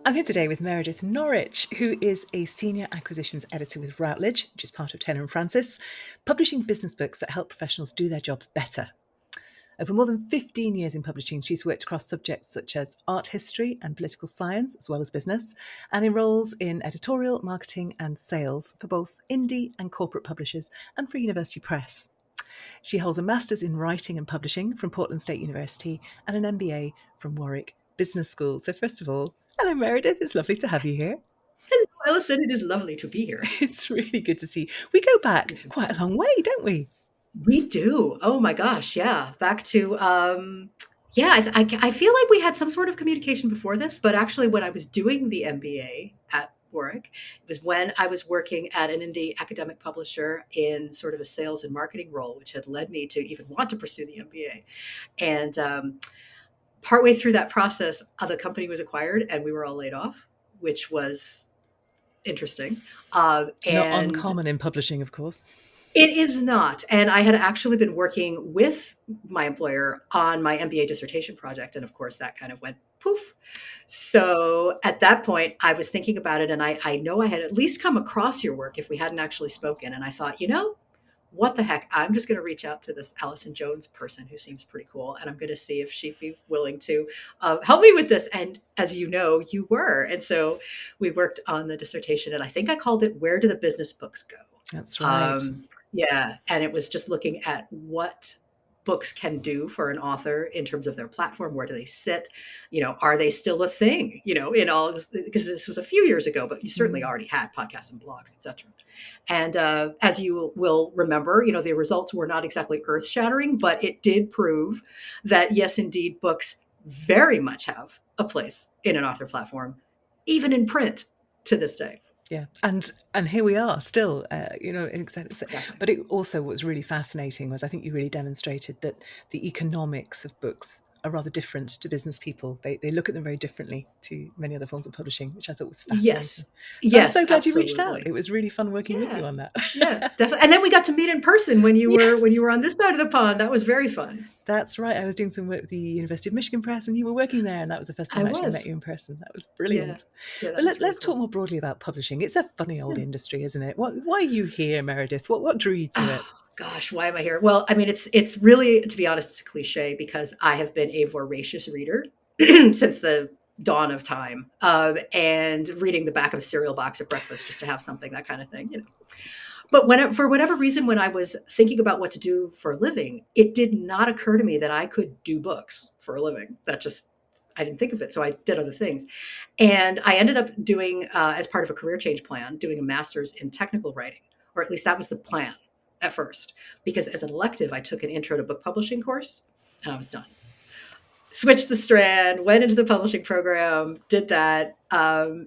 I'm here today with Meredith Norwich, who is a senior acquisitions editor with Routledge, which is part of Taylor & Francis, publishing business books that help professionals do their jobs better. Over more than 15 years in publishing, she's worked across subjects such as art history and political science, as well as business, and in roles in editorial, marketing, and sales for both indie and corporate publishers and for university press. She holds a master's in writing and publishing from Portland State University and an MBA from Warwick Business School. So first of all, hello Meredith, it's lovely to have you here. Hello, Alison. It is lovely to be here. It's really good to see. We go back quite a long way, don't we? We do. Oh my gosh, yeah. Back to yeah. I feel like we had some sort of communication before this, but actually, when I was doing the MBA at Warwick, it was when I was working at an indie academic publisher in sort of a sales and marketing role, which had led me to even want to pursue the MBA. And partway through that process, the company was acquired, and we were all laid off, which was interesting. Not And uncommon in publishing, of course. it is not. And I had actually been working with my employer on my MBA dissertation project. And of course, that kind of went poof. So at that point, I was thinking about it. And I know I had at least come across your work if we hadn't actually spoken. And I thought, what the heck? I'm just going to reach out to this Allison Jones person who seems pretty cool. And I'm going to see if she'd be willing to help me with this. And as you know, you were. And so we worked on the dissertation. And I think I called it Where Do the Business Books Go? That's right. Yeah. And it was just looking at what books can do for an author in terms of their platform. Where do they sit? Are they still a thing, in all, because this was a few years ago, but you certainly already had podcasts and blogs, etc. And as you will remember, the results were not exactly earth shattering, but it did prove that, yes, indeed, books very much have a place in an author platform, even in print to this day. Yeah, and here we are still, exactly. But it also, what was really fascinating was I think you really demonstrated that the economics of books are rather different to business people. They look at them very differently to many other forms of publishing, which I thought was fascinating. Yes. So I'm so glad Absolutely. you reached out. It was really fun working with you on that. Yeah, definitely. And then we got to meet in person when you were on this side of the pond. That was very fun. That's right. I was doing some work with the University of Michigan Press and you were working there, and that was the first time I actually met you in person. That was brilliant. Yeah, but let's talk more broadly about publishing. It's a funny old industry, isn't it? Why are you here, Meredith? What drew you to it? Gosh, why am I here? Well, I mean, it's really, to be honest, it's a cliche because I have been a voracious reader since the dawn of time, and reading the back of a cereal box at breakfast just to have something, that kind of thing. But for whatever reason, when I was thinking about what to do for a living, it did not occur to me that I could do books for a living. I didn't think of it. So I did other things. And I ended up doing, as part of a career change plan, doing a master's in technical writing, or at least that was the plan at first. Because as an elective, I took an intro to book publishing course and I was done. Switched the strand, went into the publishing program, did that.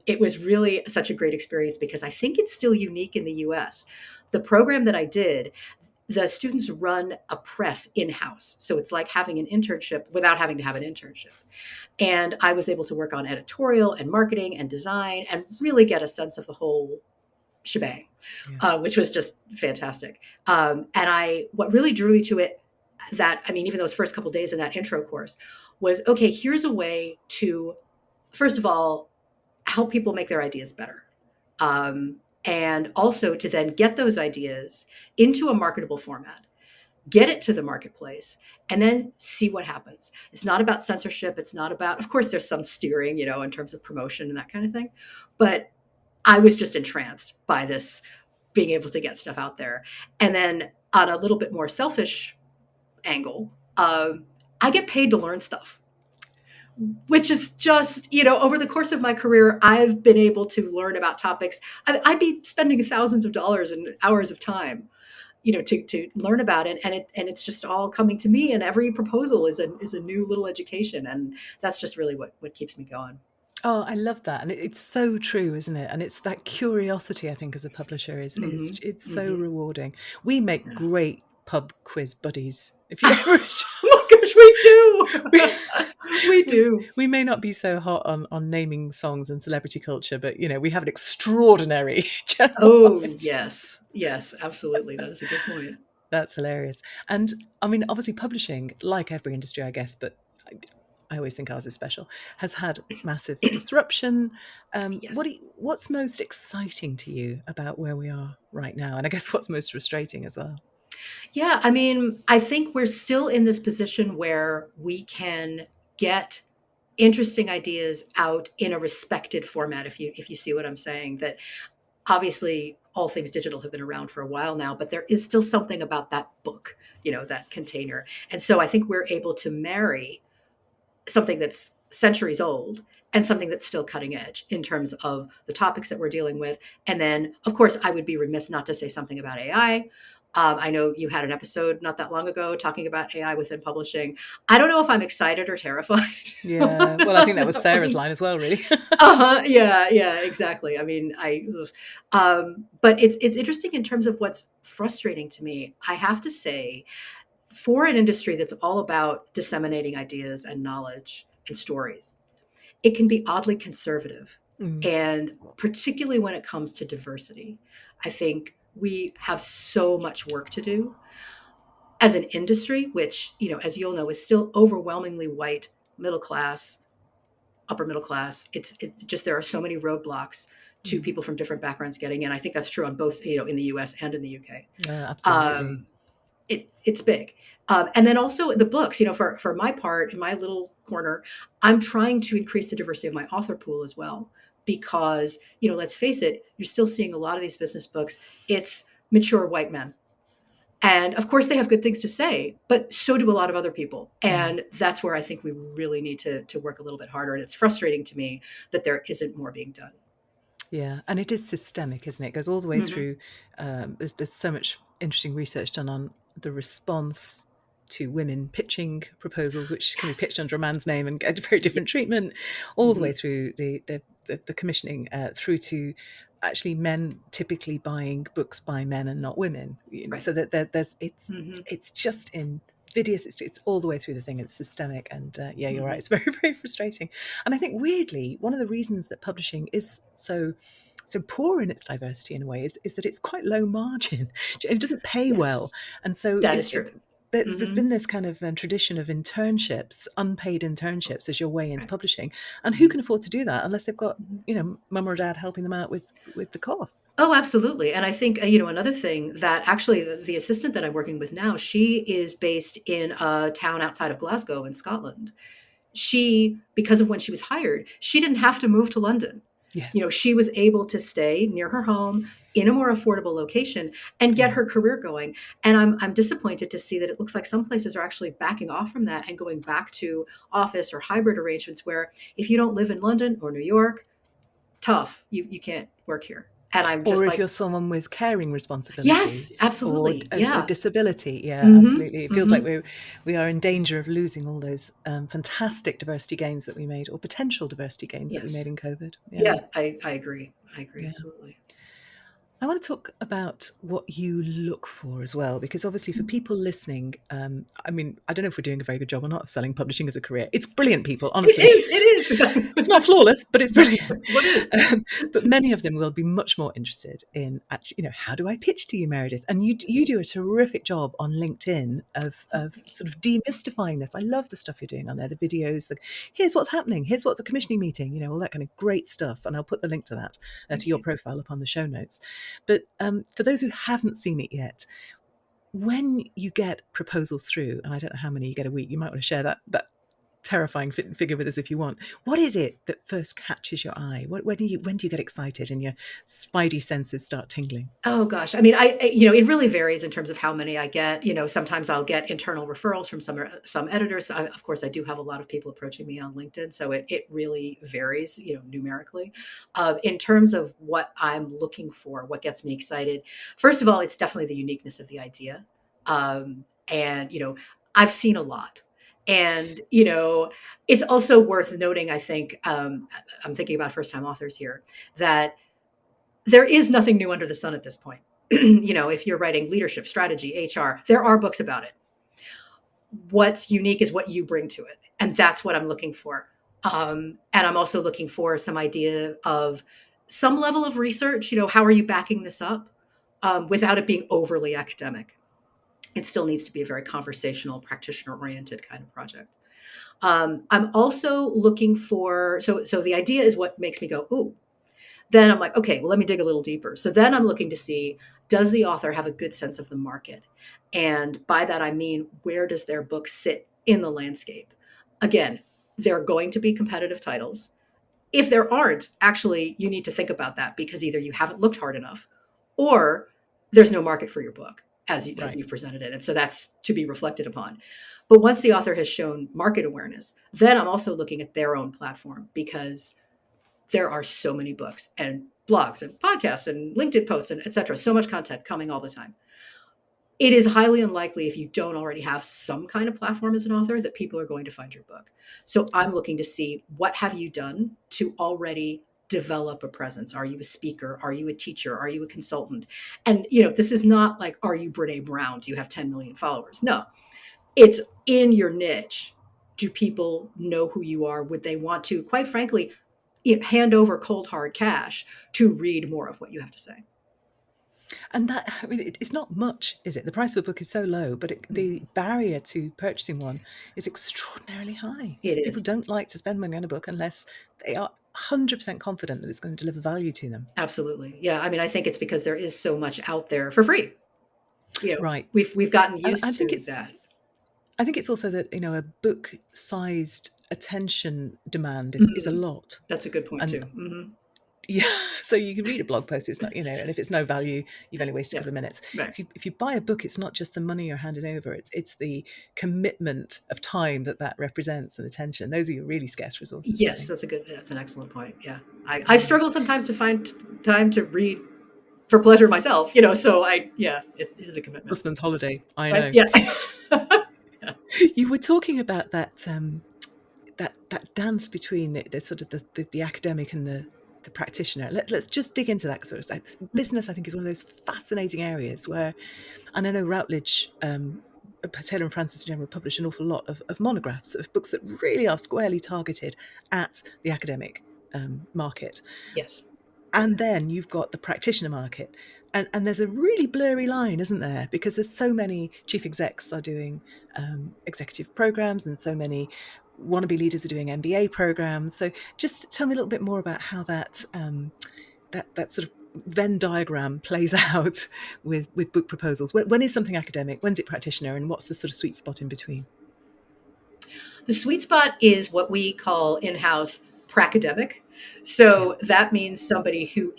It was really such a great experience because I think it's still unique in the US. The program that I did, the students run a press in-house. So it's like having an internship without having to have an internship. And I was able to work on editorial and marketing and design and really get a sense of the whole shebang, which was just fantastic. What really drew me to it, even those first couple of days in that intro course, was, okay, here's a way to, first of all, help people make their ideas better. And also to then get those ideas into a marketable format, get it to the marketplace, and then see what happens. It's not about censorship. It's not about, of course, there's some steering, in terms of promotion and that kind of thing. But I was just entranced by this, being able to get stuff out there. And then on a little bit more selfish angle, I get paid to learn stuff, which is just, over the course of my career, I've been able to learn about topics. I'd be spending thousands of dollars and hours of time, to learn about it. And it's just all coming to me. And every proposal is a new little education. And that's just really what keeps me going. Oh, I love that. And it's so true, isn't it? And it's that curiosity, I think, as a publisher is so rewarding. We make great pub quiz buddies. If you ever oh my gosh, we do. We do. We may not be so hot on naming songs and celebrity culture, but we have an extraordinary Oh, yes. Yes, absolutely. That is a good point. That's hilarious. And I mean, obviously publishing, like every industry, I guess, but I always think ours is special, has had massive disruption. Yes. What's most exciting to you about where we are right now? And I guess what's most frustrating as well? Yeah, I mean, I think we're still in this position where we can get interesting ideas out in a respected format, if you see what I'm saying. That obviously all things digital have been around for a while now, but there is still something about that book, that container. And so I think we're able to marry something that's centuries old and something that's still cutting edge in terms of the topics that we're dealing with. And then, of course, I would be remiss not to say something about AI. I know you had an episode not that long ago talking about AI within publishing. I don't know if I'm excited or terrified. Yeah, well, I think that was Sarah's line as well, really. Uh-huh. Yeah, exactly. I mean, but it's interesting in terms of what's frustrating to me. I have to say, for an industry that's all about disseminating ideas and knowledge and stories, it can be oddly conservative. Mm, And particularly when it comes to diversity, I think we have so much work to do as an industry, which, as you'll know, is still overwhelmingly white, middle class, upper middle class. Just there are so many roadblocks to mm. people from different backgrounds getting in. I think that's true on both, in the US and in the UK. Absolutely. Um, it's big. And then also the books, for my part, in my little corner, I'm trying to increase the diversity of my author pool as well. Because, let's face it, you're still seeing a lot of these business books. It's mature white men. And of course, they have good things to say, but so do a lot of other people. Mm. And that's where I think we really need to work a little bit harder. And it's frustrating to me that there isn't more being done. Yeah, and it is systemic, isn't it? It goes all the way Hmm. through. There's so much interesting research done on the response to women pitching proposals, which can be Yes. pitched under a man's name and get a very Yeah. different treatment, all the way Hmm. through the commissioning, through to actually men typically buying books by men and not women. Right. So that there's Hmm. it's just invidious. It's all the way through the thing. It's systemic, and yeah, you're right. Hmm. It's very very frustrating. And I think weirdly, one of the reasons that publishing is so poor in its diversity in a way is that it's quite low margin. It doesn't pay well, Yes, and so that is true. there's Hmm. been this kind of tradition of internships, unpaid internships, as your way into Right. publishing. And who Hmm. can afford to do that unless they've got Hmm. mum or dad helping them out with the costs? Oh, absolutely. And I think, another thing that actually the assistant that I'm working with now, she is based in a town outside of Glasgow in Scotland. Because of when she was hired, she didn't have to move to London. Yes. She was able to stay near her home in a more affordable location and get Yeah. her career going. And I'm disappointed to see that it looks like some places are actually backing off from that and going back to office or hybrid arrangements where if you don't live in London or New York, tough, you can't work here. And I'm Or just if like, you're someone with caring yes, responsibilities or absolutely. a Yeah. disability, yeah, Hmm. absolutely. It feels like Hmm. we are in danger of losing all those fantastic diversity gains that we made, or potential diversity gains that we made Yes. in COVID. Yeah, Yeah, I agree. I agree. yeah. Absolutely. I want to talk about what you look for as well, because obviously for people listening, I mean, I don't know if we're doing a very good job or not of selling publishing as a career. It's brilliant, people, It honestly. is. It It's is. not flawless, but it's brilliant. What is? But many of them will be much more interested in actually, how do I pitch to you, Meredith? And you do a terrific job on LinkedIn Oh, of thank you. sort of demystifying this. I love the stuff you're doing on there, the videos, here's what's happening, here's what's a commissioning meeting, all that kind of great stuff. And I'll put the link to that to Thank your you. profile up on the show notes. But for those who haven't seen it yet, when you get proposals through, and I don't know how many you get a week, you might want to share that terrifying figure with us if you want. What is it that first catches your eye? When do you get excited and your spidey senses start tingling? Oh gosh. I mean, it really varies in terms of how many I get. Sometimes I'll get internal referrals from some editors. Of course, I do have a lot of people approaching me on LinkedIn, so it really varies, numerically. In terms of what I'm looking for, what gets me excited. First of all, it's definitely the uniqueness of the idea, and I've seen a lot. And it's also worth noting. I think I'm thinking about first-time authors here that there is nothing new under the sun at this point. If you're writing leadership, strategy, HR, there are books about it. What's unique is what you bring to it. And that's what I'm looking for. And I'm also looking for some idea of some level of research. How are you backing this up without it being overly academic? It still needs to be a very conversational, practitioner oriented kind of project. I'm also looking for, so the idea is what makes me go, ooh. Then I'm like, okay, well, let me dig a little deeper. So then I'm looking to see, does the author have a good sense of the market? And by that, I mean, where does their book sit in the landscape? Again, there are going to be competitive titles. If there aren't, actually, you need to think about that, because either you haven't looked hard enough, or there's no market for your book as Right. you've presented it. And so that's to be reflected upon. But once the author has shown market awareness, then I'm also looking at their own platform, because there are so many books and blogs and podcasts and LinkedIn posts and et cetera, so much content coming all the time. It is highly unlikely, if you don't already have some kind of platform as an author, that people are going to find your book. So I'm looking to see, what have you done to already develop a presence? Are you a speaker? Are you a teacher? Are you a consultant? And this is not like, are you Brene Brown? Do you have 10 million followers? No, it's in your niche. Do people know who you are? Would they want to, quite frankly, hand over cold hard cash to read more of what you have to say? And that, I mean, it's not much, is it? The price of a book is so low, but the barrier to purchasing one is extraordinarily high. It People is. don't like to spend money on a book unless they are 100% confident that it's going to deliver value to them. Absolutely. Yeah. I mean, I think it's because there is so much out there for free. Right. We've gotten And used to that. I think it's also that, a book-sized attention demand is a Mhm. lot. That's a good point And too. Hmm. yeah, so you can read a blog post, it's not, and if it's no value, you've only wasted a Yeah. couple of minutes. Right. If you buy a book, it's not just the money you're handing over, it's the commitment of time that represents, and attention. Those are your really scarce resources, I Yes, think. that's an excellent point. Yeah. I Yeah. struggle sometimes to find time to read for pleasure myself, so yeah, it is a commitment. Busman's holiday, I Right. know. Yeah. You were talking about that that dance between the sort of the academic and the practitioner. Let's just dig into that, because business, I think, is one of those fascinating areas where, and I know Routledge, Taylor and Francis in general, publish an awful lot of monographs, of books that really are squarely targeted at the academic market. Yes. And then you've got the practitioner market. And there's a really blurry line, isn't there? Because there's so many chief execs are doing executive programs, and so many wannabe leaders are doing MBA programs. So just tell me a little bit more about how that sort of Venn diagram plays out with book proposals. When is something academic? When's it practitioner? And what's the sort of sweet spot in between? The sweet spot is what we call in-house pracademic. Yeah. So that means somebody who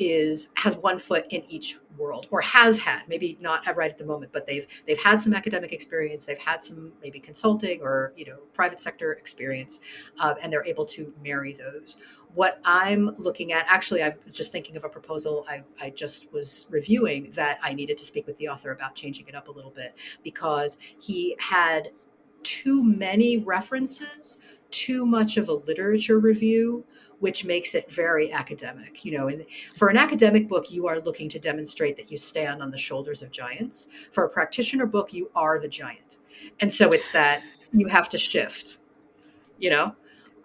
has one foot in each world, or has had, maybe not right at the moment, but they've had some academic experience, they've had some maybe consulting or private sector experience, and they're able to marry those. What I'm looking at, actually, I'm just thinking of a proposal I just was reviewing that I needed to speak with the author about changing it up a little bit, because he had too many references, too much of a literature review, which makes it very academic. And for an academic book, you are looking to demonstrate that you stand on the shoulders of giants. For a practitioner book, you are the giant. And so it's that you have to shift, you know,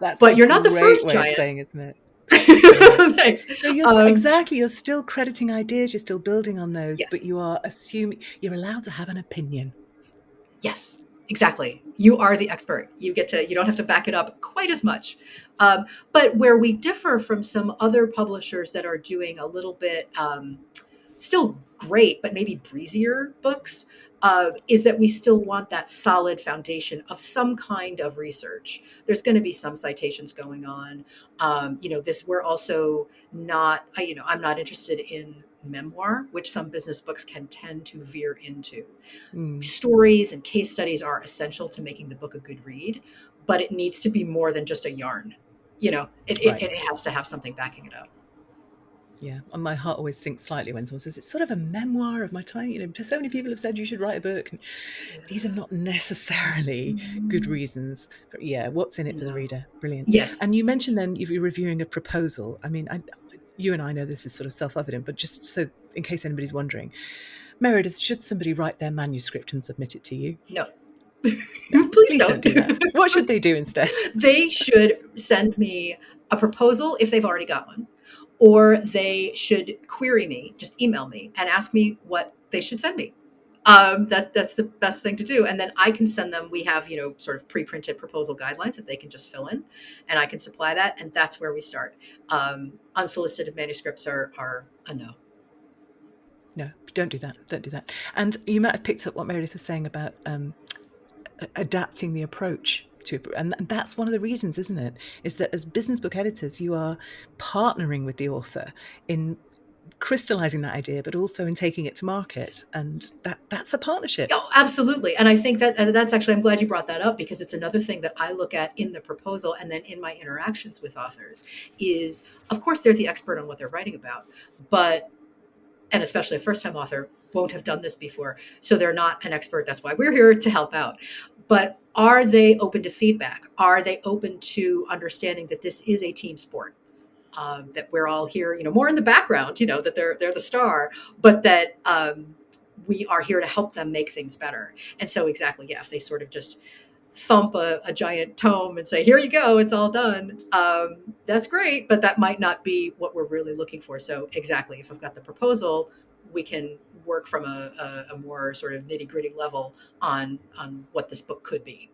That's a but you're not the great first way of giant. saying, isn't it? Excellent. Thanks. So Um, exactly, you're still crediting ideas, you're still building on those, but yes. you are assuming you're allowed to have an opinion. Yes, exactly. You are the expert. You don't have to back it up quite as much. But where we differ from some other publishers that are doing a little bit, still great, but maybe breezier books, is that we still want that solid foundation of some kind of research. There's going to be some citations going on. We're also not, I'm not interested in memoir, which some business books can tend to veer into. Mm, Stories and case studies are essential to making the book a good read, but it needs to be more than just a yarn. right. It has to have something backing it up. Yeah. And my heart always sinks slightly when someone says it's sort of a memoir of my time. So many people have said you should write a book. And these are not necessarily good reasons. But yeah, what's in it for the No. reader? Brilliant. Yes. And you mentioned then you're reviewing a proposal. I mean, you and I know this is sort of self-evident, but just so in case anybody's wondering, Meredith, should somebody write their manuscript and submit it to you? No. No, Please please don't don't. do that. What should they do instead? They should send me a proposal if they've already got one, or they should query me, just email me and ask me what they should send me. That's the best thing to do. And then I can send them, we have, sort of pre-printed proposal guidelines that they can just fill in, and I can supply that. And that's where we start. Unsolicited manuscripts are a no. No, don't do that. Don't do that. And you might have picked up what Meredith was saying about adapting the approach to, and that's one of the reasons, isn't it? Is that as business book editors, you are partnering with the author in crystallizing that idea, but also in taking it to market, and that's a partnership. Oh, absolutely. And I think that, and that's actually, I'm glad you brought that up, because it's another thing that I look at in the proposal and then in my interactions with authors is, of course, they're the expert on what they're writing about, but, and especially a first time author won't have done this before. So they're not an expert. That's why we're here to help out. But are they open to feedback? Are they open to understanding that this is a team sport? That we're all here, more in the background, that they're the star, but that we are here to help them make things better. And so exactly, yeah, if they sort of just thump a giant tome and say, here you go, it's all done, that's great, but that might not be what we're really looking for. So exactly, if I've got the proposal, we can work from a more sort of nitty gritty level on what this book could be.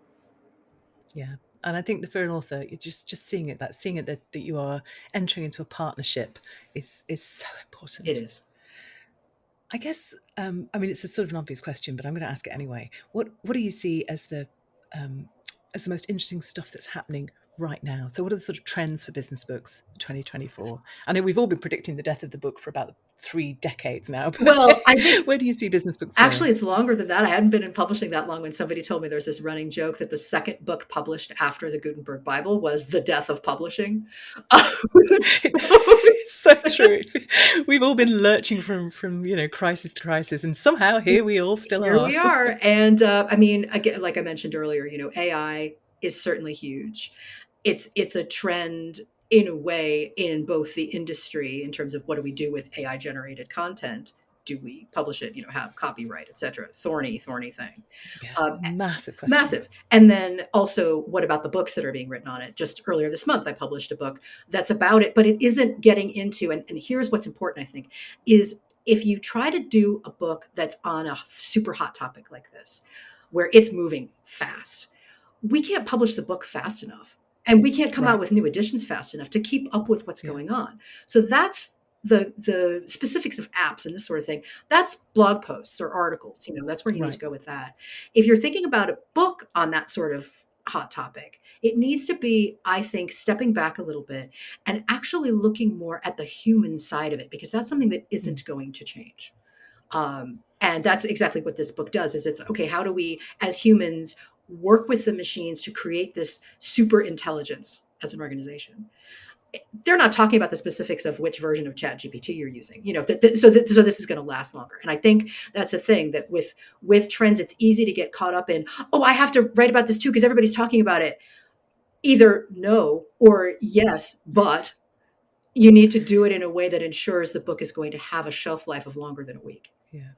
Yeah. And I think that for an author, you're just seeing it that you are entering into a partnership is so important. It is. I guess, I mean, it's a sort of an obvious question, but I'm going to ask it anyway. What do you see as the most interesting stuff that's happening right now? So what are the sort of trends for business books in 2024? I know we've all been predicting the death of the book for about 3 decades now. But Well, I think where do you see business books actually, going? it's longer than that. I hadn't been in publishing that long when somebody told me there's this running joke that the second book published after the Gutenberg Bible was the death of publishing. It's so true. We've all been lurching from crisis to crisis, and somehow here we all still Here are. we are. And I mean, again, like I mentioned earlier, AI is certainly huge. It's a trend in a way in both the industry in terms of what do we do with AI generated content? Do we publish it, have copyright, et cetera? Thorny thing. Yeah, Um, massive questions. Massive. And then also, what about the books that are being written on it? Just earlier this month, I published a book that's about it, but it isn't getting into, and here's what's important, I think, is if you try to do a book that's on a super hot topic like this, where it's moving fast, we can't publish the book fast enough. And we can't come out Right. with new editions fast enough to keep up with what's Yeah. going on. So that's the specifics of apps and this sort of thing. That's blog posts or articles. That's where you need to Right. go with that. If you're thinking about a book on that sort of hot topic, it needs to be, I think, stepping back a little bit and actually looking more at the human side of it, because that's something that isn't going to change. And that's exactly what this book does. Is it's okay, how do we as humans work with the machines to create this super intelligence as an organization? They're not talking about the specifics of which version of chat gpt you're using, so this is going to last longer. And I think that's a thing that with trends, it's easy to get caught up in, oh, I have to write about this too because everybody's talking about it. Either no or yes, but you need to do it in a way that ensures the book is going to have a shelf life of longer than a week. Yeah.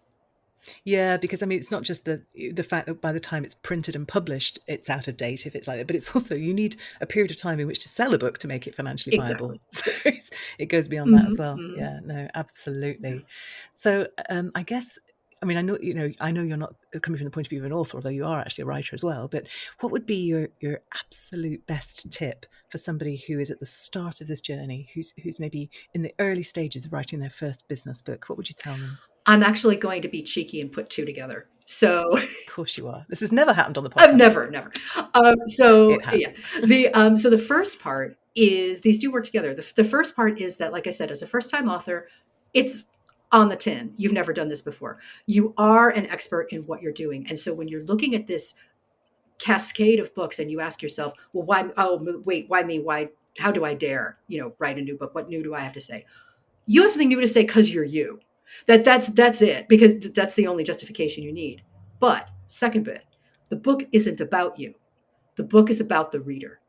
Yeah, because I mean, it's not just the fact that by the time it's printed and published, it's out of date if it's like that, but it's also you need a period of time in which to sell a book to make it financially viable. Exactly. So Yes. it goes beyond that as Mhm, well. mhm. Yeah, no, Yeah. absolutely. So I guess, I mean, I know you're not coming from the point of view of an author, although you are actually a writer as well. But what would be your absolute best tip for somebody who is at the start of this journey, who's maybe in the early stages of writing their first business book? What would you tell them? I'm actually going to be cheeky and put two together. So Of course you are. This has never happened on the I've podcast never, before. never. So It has. yeah, so the first part is these do work together. The first part is that, like I said, as a first time author, it's on the tin. You've never done this before. You are an expert in what you're doing, and so when you're looking at this cascade of books, and you ask yourself, well, why? Oh, wait, why me? Why? How do I dare, write a new book? What new do I have to say? You have something new to say because you're you. That's it, because that's the only justification you need. But second bit, the book isn't about you. The book is about the reader.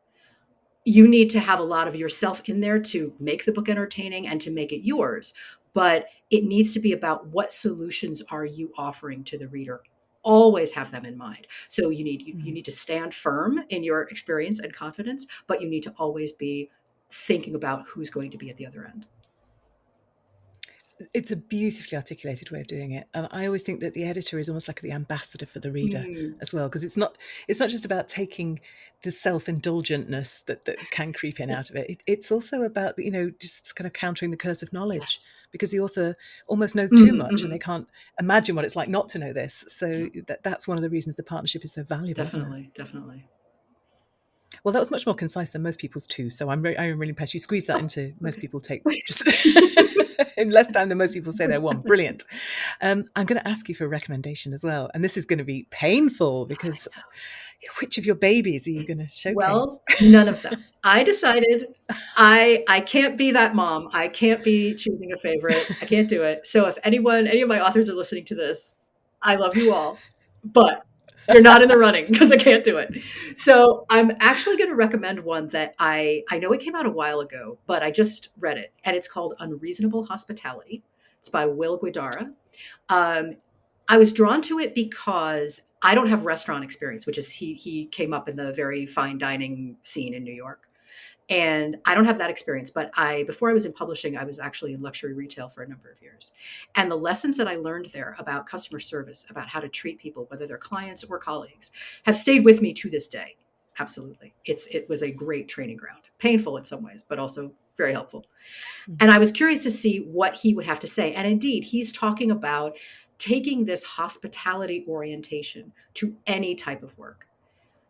You need to have a lot of yourself in there to make the book entertaining and to make it yours. But it needs to be about what solutions are you offering to the reader. Always have them in mind. So you Mm. need to stand firm in your experience and confidence, but you need to always be thinking about who's going to be at the other end. It's a beautifully articulated way of doing it, and I always think that the editor is almost like the ambassador for the reader Mm, as well, because it's not just about taking the self-indulgentness that can creep in out of it. It's also about, just kind of countering the curse of knowledge, yes. because the author almost knows too Mm, much and they mhm. can't imagine what it's like not to know this. So No, that's one of the reasons the partnership is so valuable, isn't it? definitely, definitely. Well, that was much more concise than most people's too. So I'm really impressed. You squeezed that Oh, into, most okay. people take just in less time than most people say they're one. Brilliant. I'm going to ask you for a recommendation as well. And this is going to be painful, because which of your babies are you going to showcase? Well, none of them. I decided I can't be that mom. I can't be choosing a favorite. I can't do it. So if any of my authors are listening to this, I love you all, but you're not in the running because I can't do it. So I'm actually going to recommend one that I know it came out a while ago, but I just read it, and it's called Unreasonable Hospitality. It's by Will Guidara. Um, I was drawn to it because I don't have restaurant experience, which is he came up in the very fine dining scene in New York. And I don't have that experience, but I before I was in publishing, I was actually in luxury retail for a number of years. And the lessons that I learned there about customer service, about how to treat people, whether they're clients or colleagues, have stayed with me to this day. Absolutely. It was a great training ground. Painful in some ways, but also very helpful. And I was curious to see what he would have to say. And indeed, he's talking about taking this hospitality orientation to any type of work.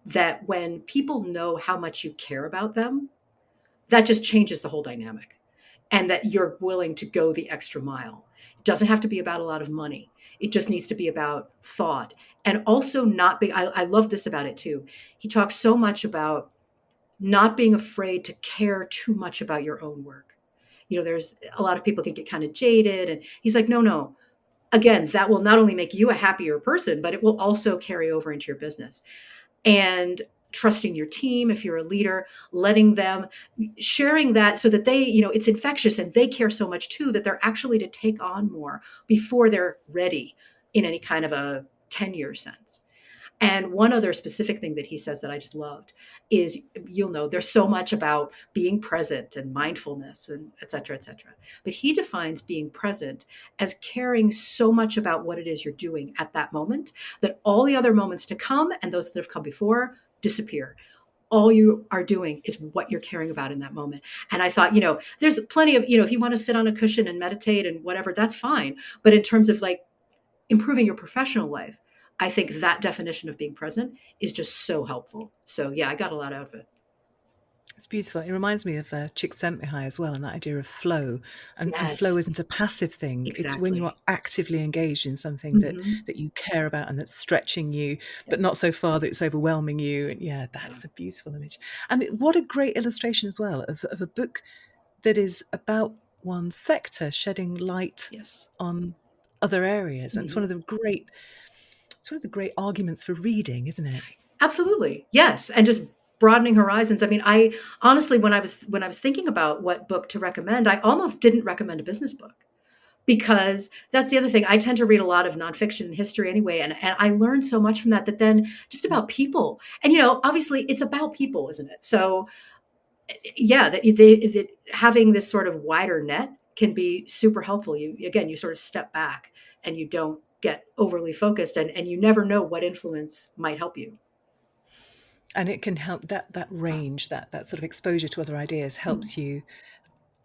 That when people know how much you care about them, that just changes the whole dynamic. And that you're willing to go the extra mile. It doesn't have to be about a lot of money. It just needs to be about thought. And also not being, I love this about it too. He talks so much about not being afraid to care too much about your own work. There's a lot of people can get kind of jaded. And he's like, no, no. Again, that will not only make you a happier person, but it will also carry over into your business. And trusting your team, if you're a leader, letting them, sharing that so that they, it's infectious and they care so much too that they're actually to take on more before they're ready in any kind of a tenure sense. And one other specific thing that he says that I just loved is, there's so much about being present and mindfulness and et cetera, et cetera. But he defines being present as caring so much about what it is you're doing at that moment that all the other moments to come and those that have come before disappear. All you are doing is what you're caring about in that moment. And I thought, there's plenty of, if you want to sit on a cushion and meditate and whatever, that's fine. But in terms of like improving your professional life, I think that definition of being present is just so helpful. So yeah, I got a lot out of it. It's beautiful. It reminds me of Csikszentmihalyi as well, and that idea of flow. And flow Yes, isn't a passive thing. It's when you are exactly. actively engaged in something that Hmm. that you care about and that's stretching you, Yeah, but not so far that it's overwhelming you. And yeah, yeah. that's a beautiful image. And what a great illustration as well of a book that is about one sector shedding light Yes. on other areas. And Hmm. it's one of the great arguments for reading, isn't it? Absolutely. Yes. And just broadening horizons. I mean, I honestly, when I was thinking about what book to recommend, I almost didn't recommend a business book because that's the other thing. I tend to read a lot of nonfiction and history anyway. And I learned so much from that then just about people. And, obviously it's about people, isn't it? So yeah, that having this sort of wider net can be super helpful. You sort of step back and you don't get overly focused and you never know what influence might help you. And it can help, that range, that sort of exposure to other ideas Mm, helps you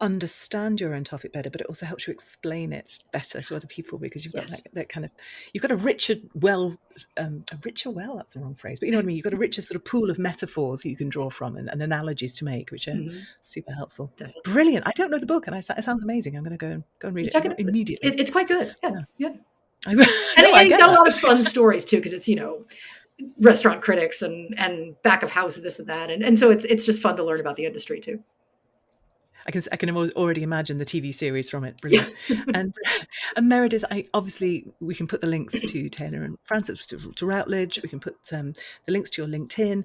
understand your own topic better, but it also helps you explain it better to other people, because you've got yes. that kind of, you've got a richer well, that's the wrong phrase, but you know what I mean. You've got a richer sort of pool of metaphors you can draw from, and analogies to make, which are Hmm. super helpful. Definitely. Brilliant. I don't know the book, and it sounds amazing. I'm going to go and read Check it it out. immediately. It's quite good. Yeah. Yeah. Yeah. And, No, and I he's get got a that. lot of fun stories too, because it's, restaurant critics and back of house, this and that. And so it's just fun to learn about the industry too. I can already imagine the TV series from it. Yeah. Brilliant. And and Meredith, obviously we can put the links to Taylor and Francis, to Routledge. We can put the links to your LinkedIn.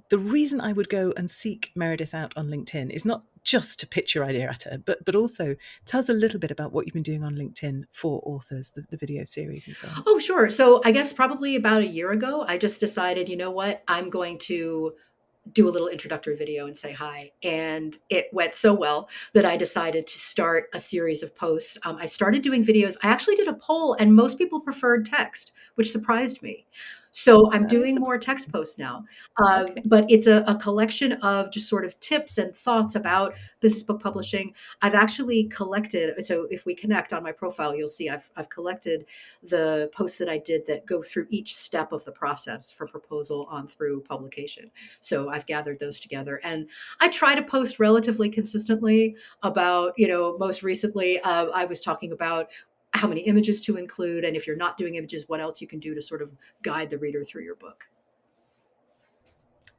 The reason I would go and seek Meredith out on LinkedIn is not just to pitch your idea at her, but also tell us a little bit about what you've been doing on LinkedIn for authors, the video series and so on. Oh, sure. So I guess probably about a year ago, I just decided, you know what, I'm going to do a little introductory video and say hi. And it went so well that I decided to start a series of posts. I started doing videos. I actually did a poll, and most people preferred text, which surprised me. So I'm That is doing a, more text posts now. okay. But it's a collection of just sort of tips and thoughts about business book publishing. I've actually collected, so if we connect on my profile, you'll see I've collected the posts that I did that go through each step of the process from proposal on through publication. So I've gathered those together, and I try to post relatively consistently about, most recently, I was talking about how many images to include, and if you're not doing images, what else you can do to sort of guide the reader through your book.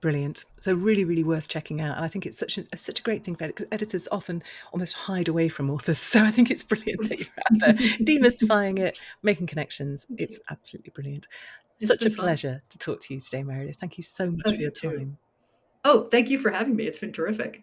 Brilliant. So really, really worth checking out. And I think it's such a great thing for editors, because editors often almost hide away from authors. So I think it's brilliant that you're out there demystifying it, making connections. Thank It's you. absolutely brilliant. It's Such a been fun. pleasure to talk to you today, Meredith. Thank you so Oh, much for you your too. time. Oh, thank you for having me. It's been terrific.